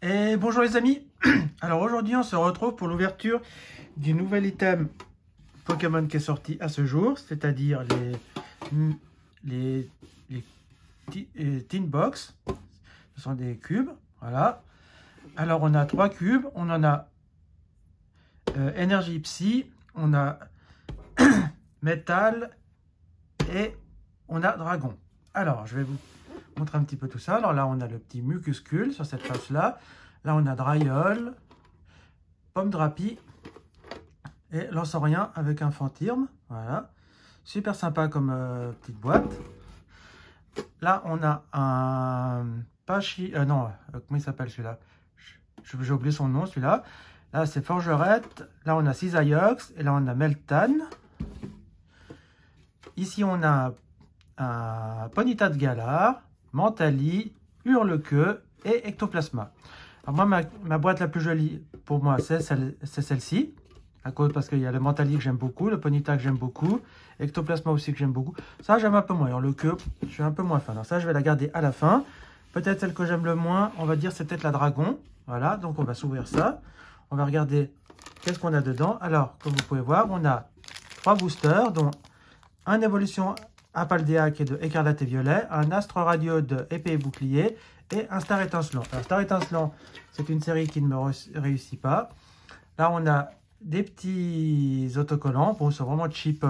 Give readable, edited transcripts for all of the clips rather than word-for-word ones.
Et bonjour les amis. Alors aujourd'hui on se retrouve pour l'ouverture du nouvel item Pokémon qui est sorti à ce jour, c'est-à-dire les Tin Box. Ce sont des cubes, voilà. Alors on a 3 cubes, on en a Énergie Psy, on a Métal et on a Dragon. Alors je vais vous montrer un petit peu tout ça. Alors là on a le petit Mucuscule sur cette face là. Là on a Draiol, Pomme Drapi et Lanceurien avec un Fantirme. Voilà, super sympa comme petite boîte. Là on a un Pachi, non, comment il s'appelle celui-là? J'ai oublié son nom celui-là. Là c'est Forgerette. Là on a Cisaiox et là on a Meltan. Ici on a un Ponyta de Galar, Mentali, Hurlequeue et Ectoplasma. Alors moi, ma boîte la plus jolie pour moi, c'est celle-ci. Parce qu'il y a le Mentali que j'aime beaucoup, le Ponyta que j'aime beaucoup, Ectoplasma aussi que j'aime beaucoup. Ça, j'aime un peu moins. Hurlequeue, je suis un peu moins fan. Alors ça, je vais la garder à la fin. Peut-être celle que j'aime le moins, on va dire, c'est peut-être la Dragon. Voilà, donc on va s'ouvrir ça. On va regarder qu'est-ce qu'on a dedans. Alors, comme vous pouvez voir, on a 3 boosters, dont un évolution Apaldea qui est de Écarlate et Violet, un Astre Radio de Épée et Bouclier et un Star Étincelant. Alors Star Étincelant, c'est une série qui ne me réussit pas. Là, on a des petits autocollants. Bon, c'est vraiment cheap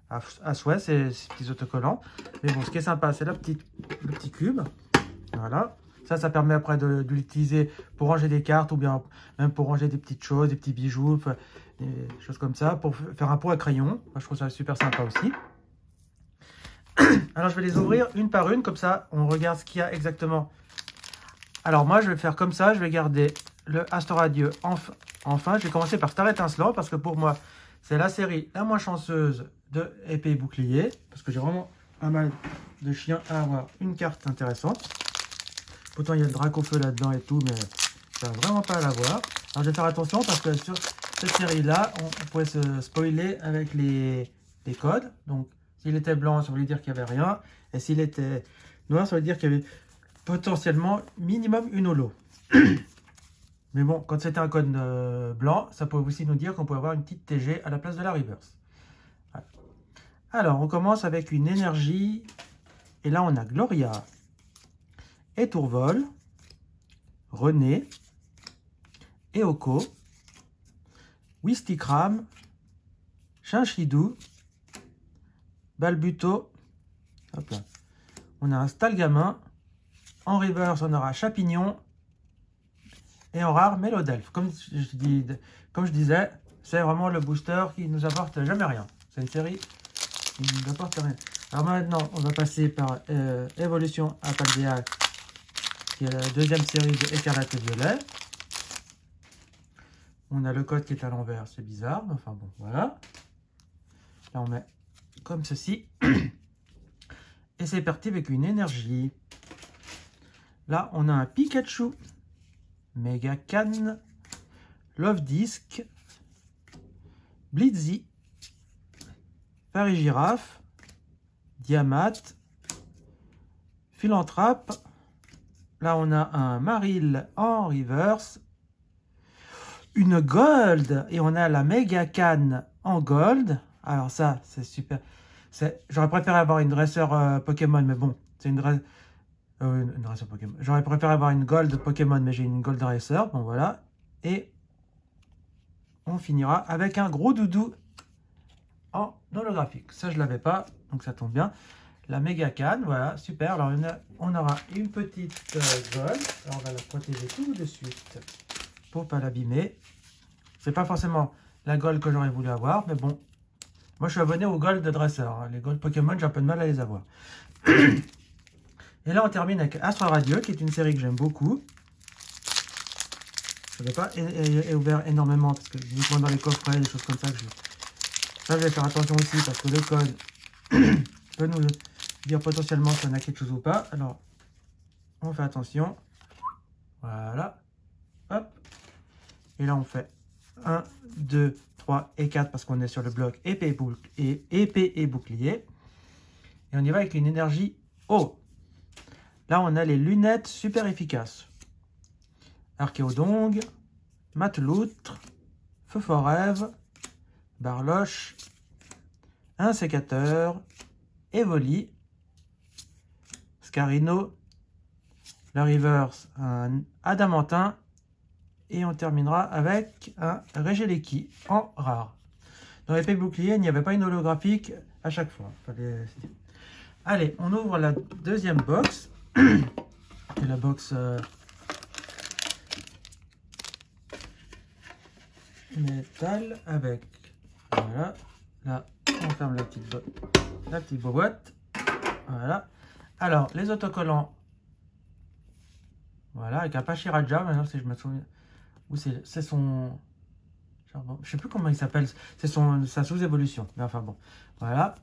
à souhait, ces petits autocollants. Mais bon, ce qui est sympa, c'est le petit cube. Voilà. Ça permet après de l'utiliser pour ranger des cartes ou bien même pour ranger des petites choses, des petits bijoux, des choses comme ça, pour faire un pot à crayon. Moi, je trouve ça super sympa aussi. Alors, je vais les ouvrir une par une, comme ça, on regarde ce qu'il y a exactement. Alors, moi, je vais faire comme ça, je vais garder le Astoradieu enfin. Je vais commencer par Star Étincelant, parce que pour moi, c'est la série la moins chanceuse de Épée et Bouclier, parce que j'ai vraiment pas mal de chiens à avoir une carte intéressante. Pourtant, il y a le Dracofeu là-dedans et tout, mais ça va vraiment pas à l'avoir. Alors, je vais faire attention, parce que sur cette série-là, on pouvait se spoiler avec les codes. Donc, s'il était blanc, ça voulait dire qu'il n'y avait rien. Et s'il était noir, ça veut dire qu'il y avait potentiellement minimum une holo. Mais bon, quand c'était un code blanc, ça pouvait aussi nous dire qu'on pouvait avoir une petite TG à la place de la reverse. Voilà. Alors, on commence avec une énergie. Et là, on a Gloria, Étourvol, René, Eoko, Wistikram, Chinchidou, Balbuto, hop là. On a un Stalgamin, en reverse on aura Chapignon, et en rare Mélodelphe. Comme je disais, c'est vraiment le booster qui nous apporte jamais rien. C'est une série qui nous apporte rien. Alors maintenant, on va passer par Évolution Apaldea, qui est la deuxième série de Écarlate et Violet. On a le code qui est à l'envers, c'est bizarre, mais enfin bon, voilà. Là, on met comme ceci. Et c'est parti avec une énergie. Là, on a un Pikachu, Megacan, Love Disc, Blitzy, Paris-Girafe, Diamat, Philanthrape. Là, on a un Maril en reverse, une Gold, et on a la Megacan en Gold. Alors ça, c'est super. J'aurais préféré avoir une dresseur Pokémon, mais bon, c'est une dresseur Pokémon. J'aurais préféré avoir une Gold Pokémon, mais j'ai une Gold Dresser. Bon, voilà. Et on finira avec un gros doudou en holographique. Ça, je ne l'avais pas, donc ça tombe bien. La Megacan, voilà, super. Alors, on aura une petite Gold. Alors, on va la protéger tout de suite pour ne pas l'abîmer. C'est pas forcément la Gold que j'aurais voulu avoir, mais bon. Moi, je suis abonné aux Gold de Dresseur. Les Gold Pokémon, j'ai un peu de mal à les avoir. Et là, on termine avec Astre Radio, qui est une série que j'aime beaucoup. Je n'avais pas ouvert énormément, parce que uniquement dans les coffrets, des choses comme ça. Ça, je vais faire attention aussi, parce que le code peut nous dire potentiellement si on a quelque chose ou pas. Alors, on fait attention. Voilà. Hop. Et là, on fait 1, 2, 3 et 4 parce qu'on est sur le bloc épée et bouclier. Et on y va avec une énergie eau. Là, on a les lunettes super efficaces. Archéodong, Mateloutre, Feu Forève, Barloche, un sécateur, Evoli, Scarino, la reverse, un Adamantin, et on terminera avec un Regeleki en rare. Dans l'épée bouclier, il n'y avait pas une holographique à chaque fois. Allez, on ouvre la deuxième box. Et la box métal avec, voilà, là on ferme la petite boîte, voilà. Alors les autocollants, voilà, avec un Pachiraja, maintenant si je me souviens, ou c'est son, je sais plus comment il s'appelle, c'est sa sous-évolution, mais enfin bon, voilà.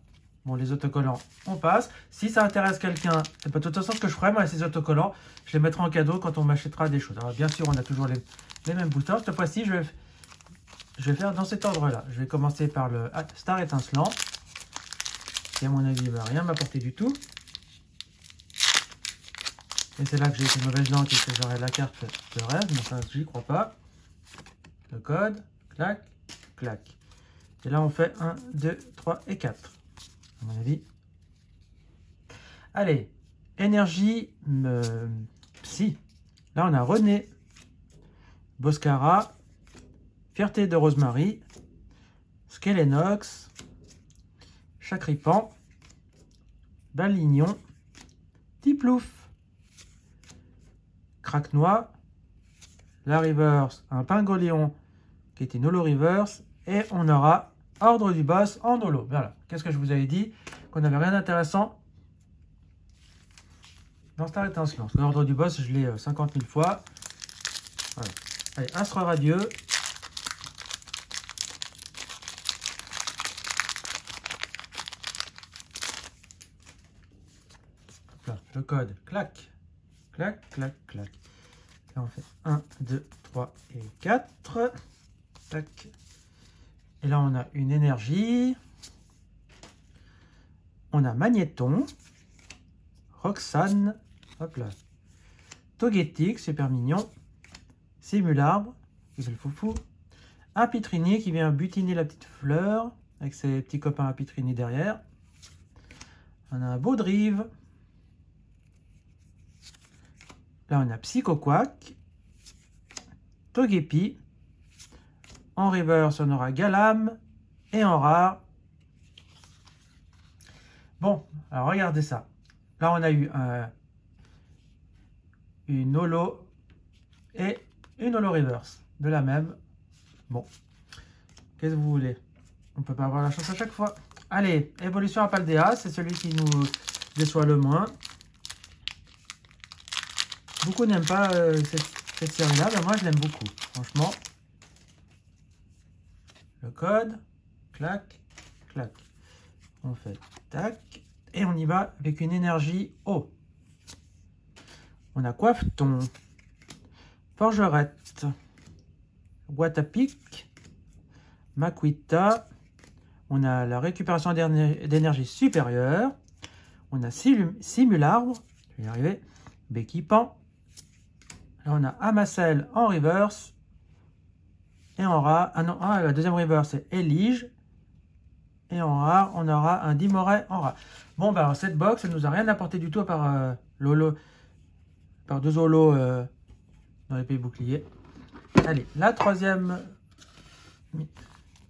Bon, les autocollants, on passe. Si ça intéresse quelqu'un, et de toute façon, ce que je ferai, moi, ces autocollants, je les mettrai en cadeau quand on m'achètera des choses. Alors, bien sûr, on a toujours les mêmes boosters. Cette fois-ci, je vais faire dans cet ordre-là. Je vais commencer par le Star Étincelant, qui, à mon avis, ne va rien m'apporter du tout. Et c'est là que j'ai été mauvaise langue et que j'aurai la carte de rêve, mais ça, j'y crois pas. Le code, clac, clac. Et là, on fait 1, 2, 3 et 4. À mon avis. Allez, énergie psy. Là, on a René, Boscara, Fierté de Rosemary, Skelenox, Chacripan, Balignon, Tiplouf, Craquenois, la reverse, un Pingoléon qui est une holo reverse, et on aura Ordre du boss en holo. Voilà. Qu'est-ce que je vous avais dit? Qu'on n'avait rien d'intéressant dans Star Étincelant. Parce que l'ordre du boss, je l'ai 50 000 fois. Voilà. Allez, Astre Radieux. Là, le code, clac, clac, clac, clac. Là, on fait 1, 2, 3 et 4. Tac. Et là, on a une énergie. On a Magnéton. Roxane. Hop là. Togetic, super mignon. Simularbre, qui fait le foufou. Un Pitrini qui vient butiner la petite fleur, avec ses petits copains à Pitrini derrière. On a un Baudrive. Là, on a Psychoquack. Togepi. En reverse, on aura Galam. Et en rare. Bon, alors regardez ça. Là, on a eu une holo et une holo reverse. De la même. Bon. Qu'est-ce que vous voulez? On ne peut pas avoir la chance à chaque fois. Allez, évolution à Paldea. C'est celui qui nous déçoit le moins. Beaucoup n'aiment pas cette série-là. Ben moi, je l'aime beaucoup. Franchement. Le code, clac, clac. On fait tac, et on y va avec une énergie haut. On a Coiffeton, Forgerette, Guatapic, Maquita. On a la récupération d'énergie supérieure. On a Simularbre, je vais y arriver, Béquipan. Là, on a Amacel en reverse. Et en rare, la deuxième reverse c'est Elige. Et en rare, on aura un Dimoret en rare. Bon, bah, alors, cette box, elle nous a rien apporté du tout à part par deux holos dans les pays boucliers. Allez, la troisième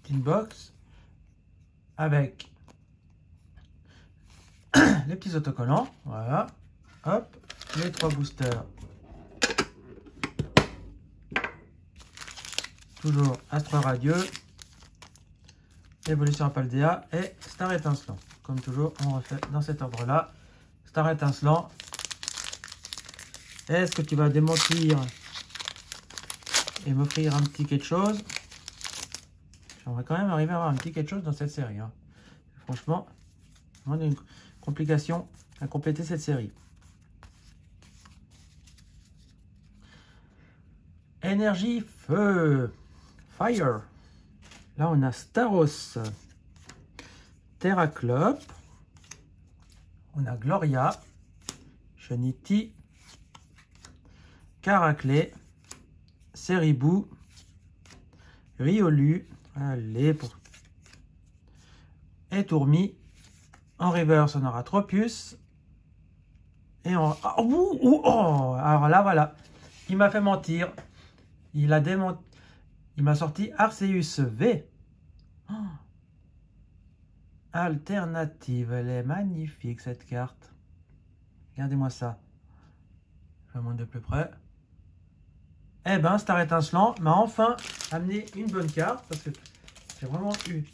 petite box avec les petits autocollants. Voilà. Hop, les 3 boosters. Toujours Astre Radieux, Évolution à Paldea et Star Étincelant. Comme toujours, on refait dans cet ordre-là. Star Étincelant. Est-ce que tu vas démentir et m'offrir un petit quelque chose? J'aimerais quand même arriver à avoir un petit quelque chose dans cette série. Hein. Franchement, on a une complication à compléter cette série. Énergie feu. Fire. Là, on a Staros, Terraclope, on a Gloria, Cheniti, Caraclé, Séribou, Riolu, allez, pour... et Tourmi. En reverse, on aura Tropius. Et en... Oh, alors là, voilà. Il m'a fait mentir. Il m'a sorti Arceus V. Oh. Alternative. Elle est magnifique, cette carte. Regardez-moi ça. Je vais monter de plus près. Eh ben, Star Étincelant m'a enfin amené une bonne carte. Parce que j'ai vraiment eu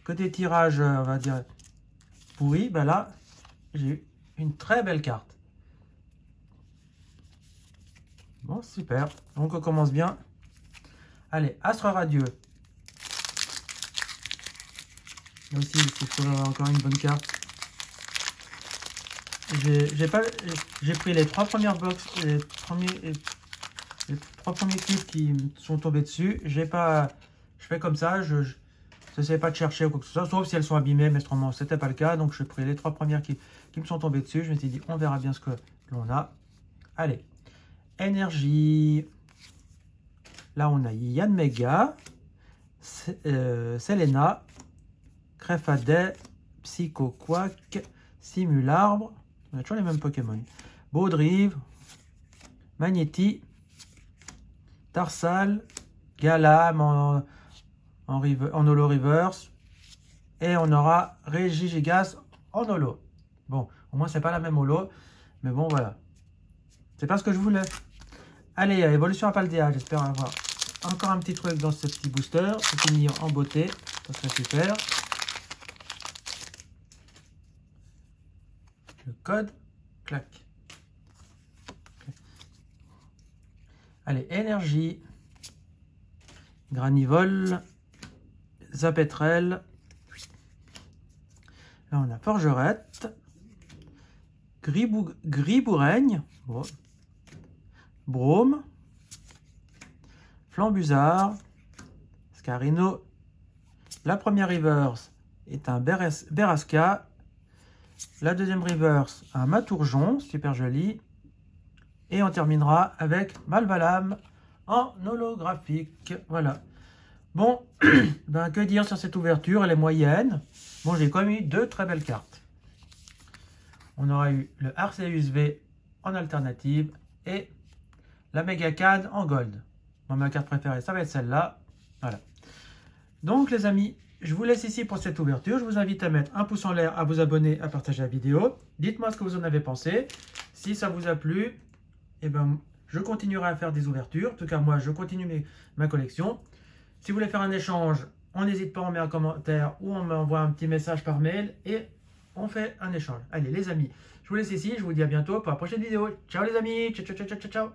que des tirages, on va dire, pourris. Ben là, j'ai eu une très belle carte. Bon, super. Donc, on commence bien. Allez, Astre Radieux. Là aussi, il faut avoir encore une bonne carte. J'ai pris les trois premières box, les trois premiers clips qui me sont tombés dessus. Je fais comme ça, je n'essaie pas de chercher ou quoi que ce soit, sauf si elles sont abîmées, mais ce n'était pas le cas. Donc, j'ai pris les trois premières qui me sont tombées dessus. Je me suis dit, on verra bien ce que l'on a. Allez, énergie. Là, on a Yanmega, Selena, Crefadeh, Psychoquack, Simularbre. On a toujours les mêmes Pokémon. Baudrive, Magnéti, Tarsal, Galam en holo reverse. Et on aura Regigigas en holo. Bon, au moins, c'est pas la même holo. Mais bon, voilà. C'est pas ce que je voulais. Allez, évolution à Paldea. J'espère avoir encore un petit truc dans ce petit booster. Pour finir en beauté. Ça serait super. Le code. Clac. Allez, énergie. Granivole. Zapetrel. Là, on a Forgerette. Griboureigne. Bon. Brome. Flambuzard. Scarino. La première reverse est un Berasca. La deuxième reverse, un Matourjon, super joli. Et on terminera avec Malvalam en holographique. Voilà. Bon, ben, que dire sur cette ouverture? Elle est moyenne. Bon, j'ai quand même eu deux très belles cartes. On aura eu le Arceus V en alternative et la Megacad en gold. Bon, ma carte préférée, ça va être celle-là. Voilà. Donc, les amis, je vous laisse ici pour cette ouverture. Je vous invite à mettre un pouce en l'air, à vous abonner, à partager la vidéo. Dites-moi ce que vous en avez pensé. Si ça vous a plu, eh ben, je continuerai à faire des ouvertures. En tout cas, moi, je continue ma collection. Si vous voulez faire un échange, on n'hésite pas, on met un commentaire ou on m'envoie un petit message par mail et on fait un échange. Allez, les amis, je vous laisse ici. Je vous dis à bientôt pour la prochaine vidéo. Ciao les amis. Ciao, ciao, ciao, ciao, ciao.